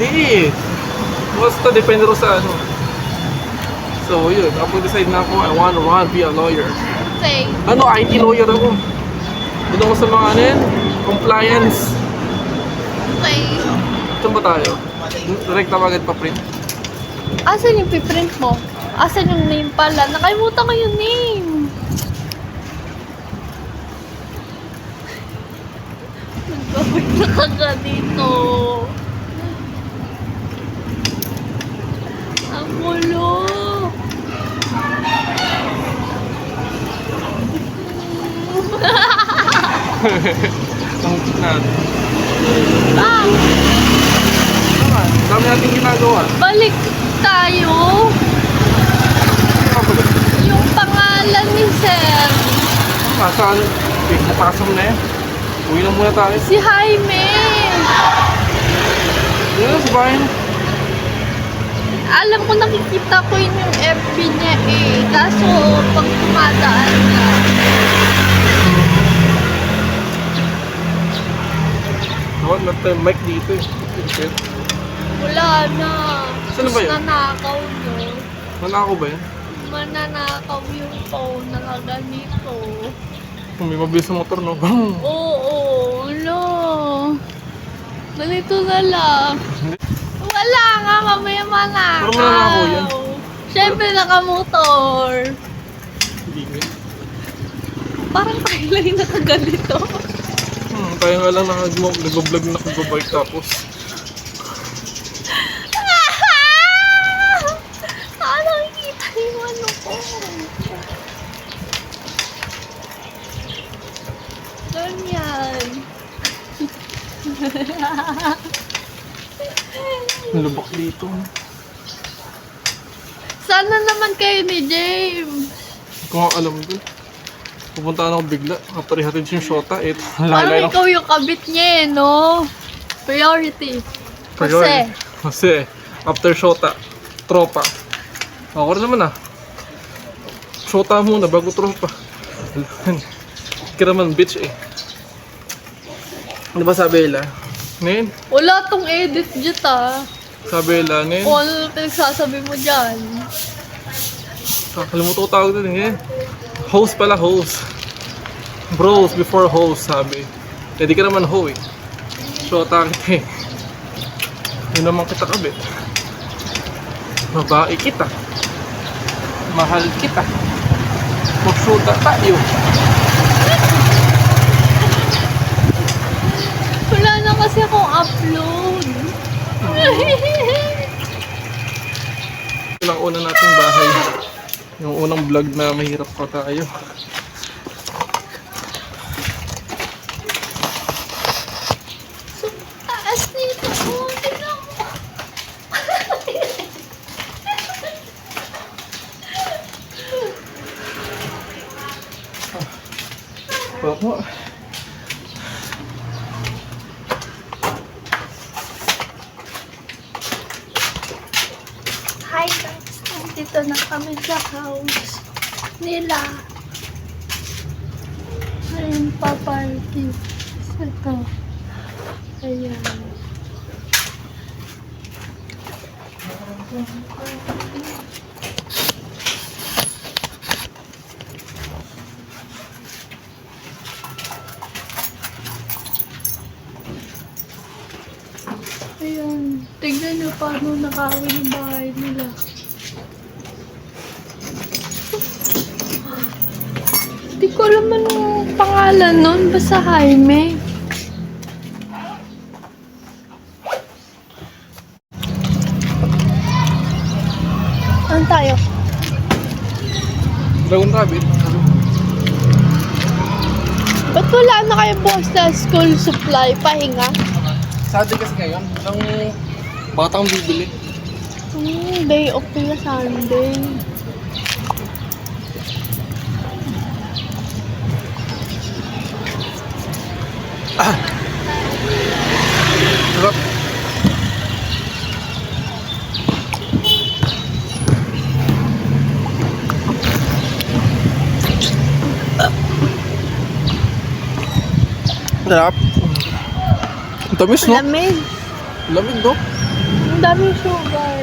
Hindi. Basta depende rin sa ano. So yun, decide na ako, I wanna be a lawyer. Okay. Ano, IT lawyer ako. Doon ako sa mga ano yan, compliance. Okay. Saan ba tayo? Direct na agad pa print. Asan yung piprint mo? Asan yung name pala? Nakalimutan ko yung name. Nagbabay na ka ganito. Ang gulo. Ang natin. Ah, Naman, dami natin ginagawa. balik tayo. Yung pangalan ni Sir. Saan? Napakasam na eh. Uwi na muna tayo. Si Jaime. Yun, sa bahay na. Alam ko nakikita ko yun yung FB niya eh. Kaso pag tumadaan na. Dapat natin mic dito eh. Wala na. Saan ba yun? Nanakaw no. Manako ba yan? Mananakaw yung phone na ganito. Kung may mabilis sa motor, no? Bang! Oo, ano. Ganito na lang. Hindi. Wala nga, mamaya manakaw. Parang mananakaw yan. Siyempre nakamotor. Hindi nga. Parang tayo lang yung nakaganito. Tayo nga lang nag-vlog na nag-bike tapos. Ano nakikita yung ano ko? Ganyan. Lubak dito. Sana naman kayo ni James. Kung alam ko. Pupunta ako bigla. Kaparihatid yung shota. Parang ikaw yung kabit niya eh, no? Priority. Kasi, after shota, tropa. Ako rin naman ah. Shota muna bago tropa. Kiraman bitch eh. Ano ba sabi nila? Nen? Wala tong edit dyan ah. Sabi nila, Nen? Kung ano pinagsasabi mo dyan. Kakalimutan ko tawag din eh. Host pala, host. Bros before host, sabi. Eh di ka naman ho eh. Shota kita eh. Yun naman kita kabit. Babae kita. Mahal kita. Magsuta tayo. Wala na kasi akong upload. Yun ang una nating bahay. Yung unang vlog na mahirap pa tayo. So, taas nito. Oh, tignan mo. Bako. Hi guys, nandito na kami sa house nila. Ayun pa party. Ito. Ayan. Ayan. Tignan nyo paano nakawin yung bahay nila. Hindi ko alam anong pangalan nun. Basta Jaime. Saan tayo? Dragon Rabbit. Ba't wala na kayo bukas na school supply? Pahinga? Sabi kasi ngayon, ang batang bibili. Day off nila Sunday. Sarap. Sarap. Ang tamis, no? Lamig. Lamig, no? daming sugar.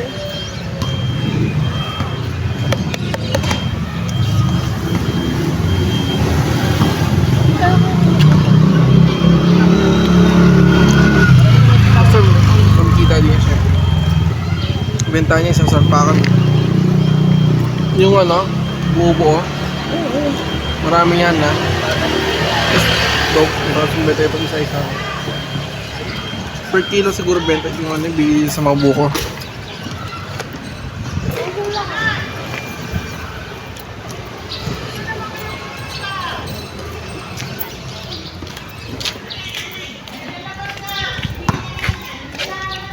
Basta kumikita din siya. Benta niya isang salpakan. Yung ano, buo-buo. Marami yan na. Dope, marami yung benta yung isa-isa. Per kilo siguro benta yung ano, bigay sa mga buko.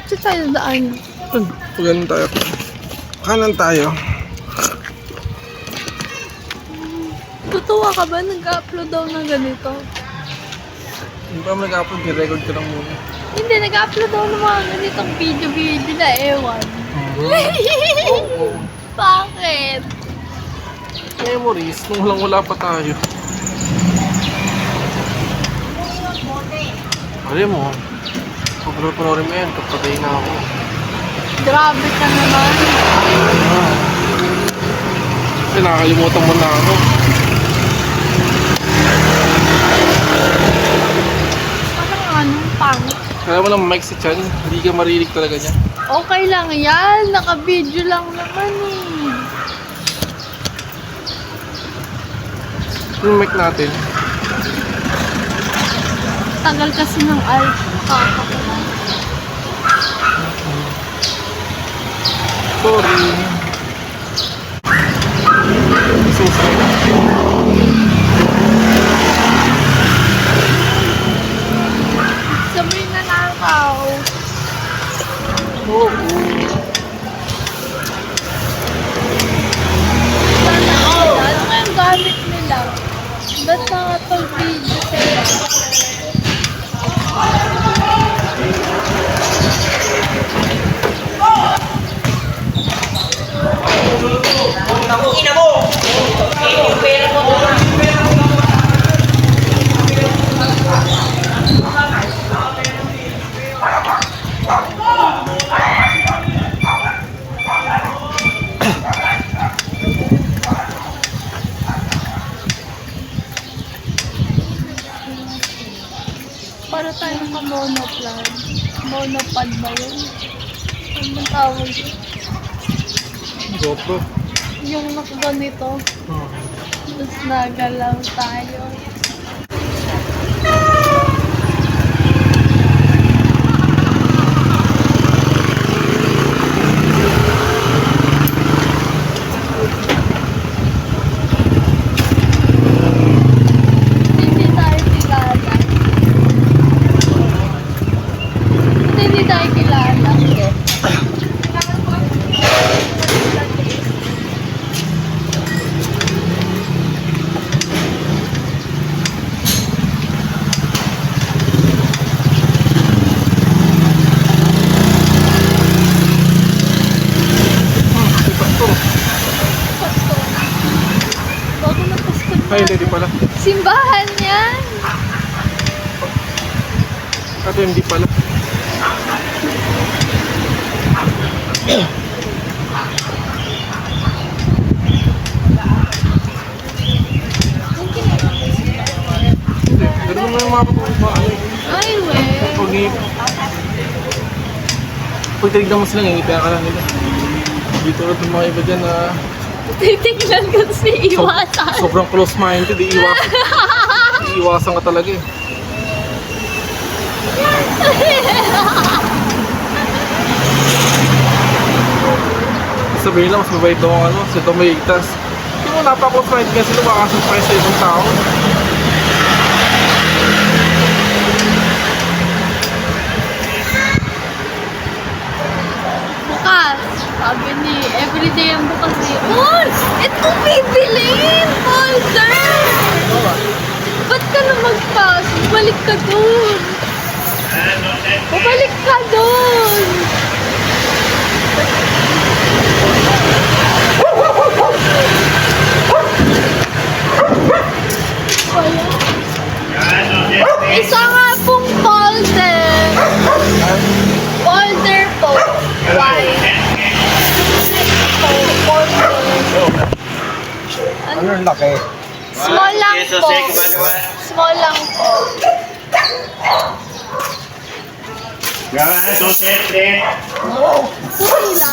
Saan tayo daan? Ganun tayo. Kanan tayo. Tutuwa ka ba? Nag-upload daw ng ganito. Hindi pa nag-upload, record ko lang muna. Hindi, nag-upload daw ng mga ganitong video na ewan. Bakit? Memories, nung walang-wala pa tayo. Alam mo, pag panoorin mo yan, kapatay na ako. Grabe ka naman. Kasi nakakalimutan mo na ako. Anong pangit? Kaya mo lang mic si Chan, hindi ka marinig talaga niya. Okay lang yan. Naka-video lang naman eh. Yung mic natin, Tagal kasi ng alt. Kakakulang. sorry. Susunod. Sabihin na nakaw. Oo. Sana all. Ano kayang gamit nila? Ba't nakapag-video sila? Para tayo naka-monoplan. Monopod ba yun? Ano bang tawag yun? GoPro. Yung nakaganito. Tapos nagalaw tayo. Hindi tayo kilala. Hindi tayo kilala. Bago na Pasko na. Ay, hindi pala. Simbahan yan! Ito hindi pala. Hindi. Ganun naman yung mga ano. Ay, we. Pag tinignan mo sila, nangipaya ka lang nila. Dito ulit ng mga iba dyan na Titignan ko si Iwasan. sobrang close-minded, iiwasan ka talaga eh. Sabihin lang, mas mabait daw ang ano, si Tomaitas. Hindi mo napaka-close-minded nga sila, makakasal pa kayo sa ibang tao. Bukas. Sabi ni, everyday ang bukas eh. Uy! Ito bibilin! Folder! Ba't ka na magpasok? Balik ka dun! Bumalik ka dun! Isa nga pong folder. Folder po. white. Ano yung laki? Small lang po. Small lang po. Gawin, susit, Tuloy lang.